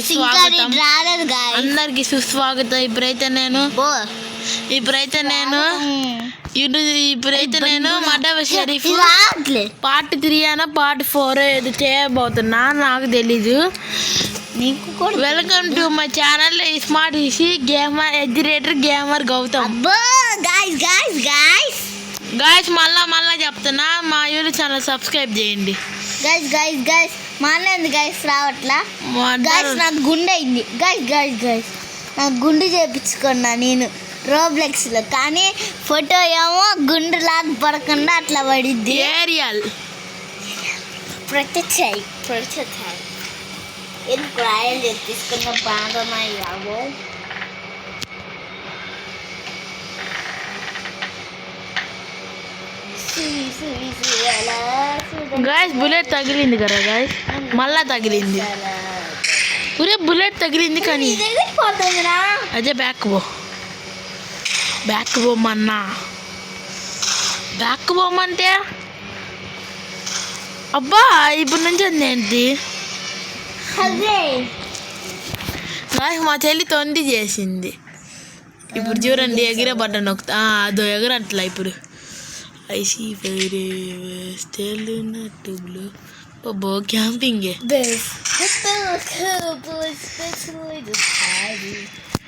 సుస్వాగతం. అందరికి సుస్వాగతం. ఇప్పుడైతే నేను మడవ షరీఫ్ పార్ట్ 3 అయినా పార్ట్ 4 ఏది చేయబోతున్నా నాకు తెలీదు. Welcome to my channel smart easy gamer educator gamer Gautam. Guys మళ్ళా చెప్తున్నా, మా యూట్యూబ్ ఛానల్ సబ్స్క్రైబ్ చేయండి. గైస్ మా అన్న గైస్ రావట్లా. గైస్ నాకు గుండె అయింది. గైస్ నాకు గుండు చేయించుకున్నా నేను రోబ్లెక్స్లో, కానీ ఫోటో ఏమో గుండు లాగా పడకుండా అట్లా పడిద్ది. ఏరియల్ ప్రొటెక్ట్ ఎందుకు రాయలు తెప్పించుకున్న బాగమయ్యావో. గాయస్ బుల్లెట్ తగిలింది కదా గాయస్, మళ్ళా తగిలింది. ఒరే బుల్లెట్ తగిలింది కానీ అదే బ్యాక్ పోమన్నా. బ్యాక్ పోమంటే అబ్బా ఇప్పుడు నుంచి అంది ఏంటి గాయస్, మా చెల్లి తొండి చేసింది. ఇప్పుడు చూడండి ఎగిరే బట్టన్ నొక్కుతా, అదో ఎగరట్లా. ఇప్పుడు ఐసీ వేరే వేస్తేలినట్టు బో క్యాంపింగే.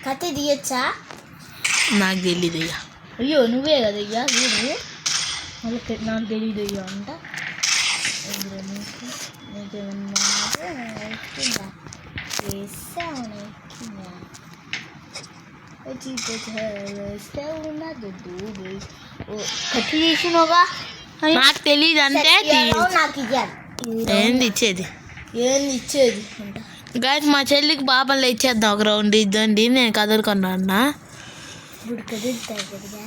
కథ తీయచ్చా నాకు తెలీదు అయ్యా. అయ్యో నువ్వే కదా అయ్యా వీడు, మళ్ళీ నాకు తెలీదు అయ్యా అంట. కత్తి తీసినోగా నాకు తెలీదు అంటే నాకు ఏంది ఇచ్చేది గాయస్. మా చెల్లికి పాపంలో ఇచ్చేద్దాం ఒక రౌండ్. ఇద్దండి నేను కదులుకున్నా అన్న. ఇప్పుడు కదులుతాయి కదా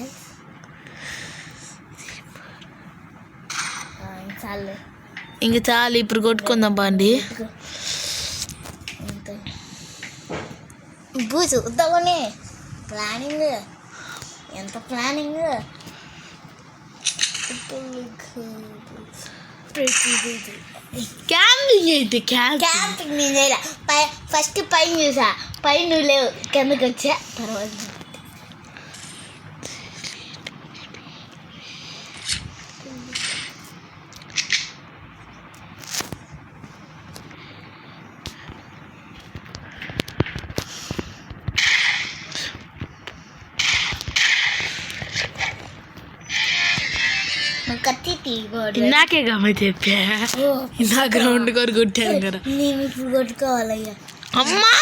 చాలు, ఇంక చాలు. ఇప్పుడు కొట్టుకుందాం పండి. చూద్దామని ప్లానింగ్, ఎంత ప్లానింగ్. క్యాంపింగ్ అయితే క్యాంపింగ్ నేను చేయలే. ఫస్ట్ పైన చూసా, పైన నువ్వు లేవు, కిందకి వచ్చా. తర్వాత కత్తి తీయకూడదు. ఇందాకే గమ్మ చెప్పా, ఇందా గ్రౌండ్ కొరకు కొట్టాను కదా. నేను ఇప్పుడు కొట్టుకోవాలయ్యా. అమ్మా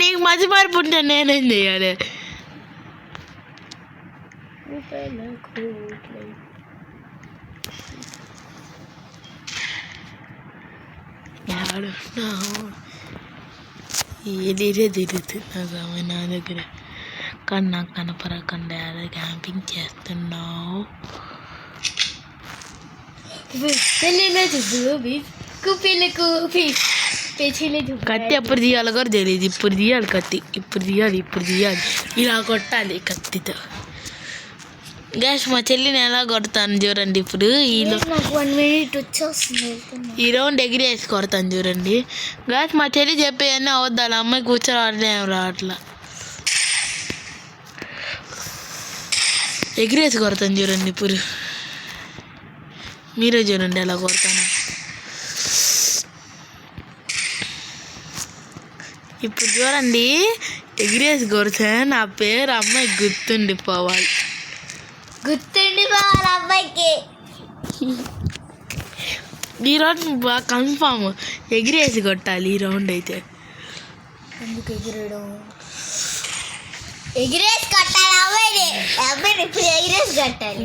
నీకు మధ్య పారిపోతే నేనేం చెయ్యాలి? ఏదిరే తిరుగుతున్నా నా దగ్గర, కానీ నాకు కనపడకుండా క్యాంపింగ్ చేస్తున్నావు. కత్తి ఎప్పుడు తీయాలో కూడా తెలియదు. ఇప్పుడు తీయాలి కత్తి, ఇప్పుడు తీయాలి. ఇలా కొట్టాలి కత్తితో. గ్యాస్ మా చెల్లిని ఎలా కొడతాను చూడండి. ఇప్పుడు ఈ రౌండ్ ఎగిరేసి కొడతాను చూడండి. గ్యాస్ మా చెల్లి చెప్పేవన్నీ అవద్దాలి. అమ్మాయి కూర్చోరాట్లే రావట్లా, ఎగిరేసి కొడతాను చూడండి. ఇప్పుడు మీరే చూడండి ఎలా కొడతాను. ఇప్పుడు చూడండి ఎగిరేసి కొడితే నా పేరు అమ్మాయి గుర్తుండిపోవాలి అమ్మాయికి. ఈ రౌండ్ బాగా కన్ఫామ్ ఎగిరేసి కొట్టాలి. ఈ రౌండ్ అయితే ఎందుకు ఎగిరేయడం, ఎగిరేసి కట్టాలి. అమ్మాయిని ఇప్పుడు ఎగిరేసి కట్టాలి.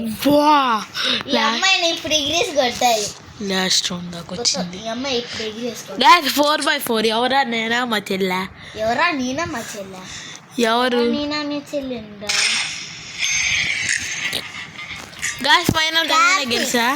అమ్మాయిని ఇప్పుడు ఎగిరేసి కొట్టాలి. లాస్ట్ రౌండ్ దాకా వచ్చింది. అమ్మాయి ఇప్పుడు ఎగిరేసి 4x4 ఎవరా? నేనా మా చెల్లె? ఎవరా? నేనా మా చెల్లె? ఎవరు? నేనా మీ చెల్లెండా? Guys final గెలిచా.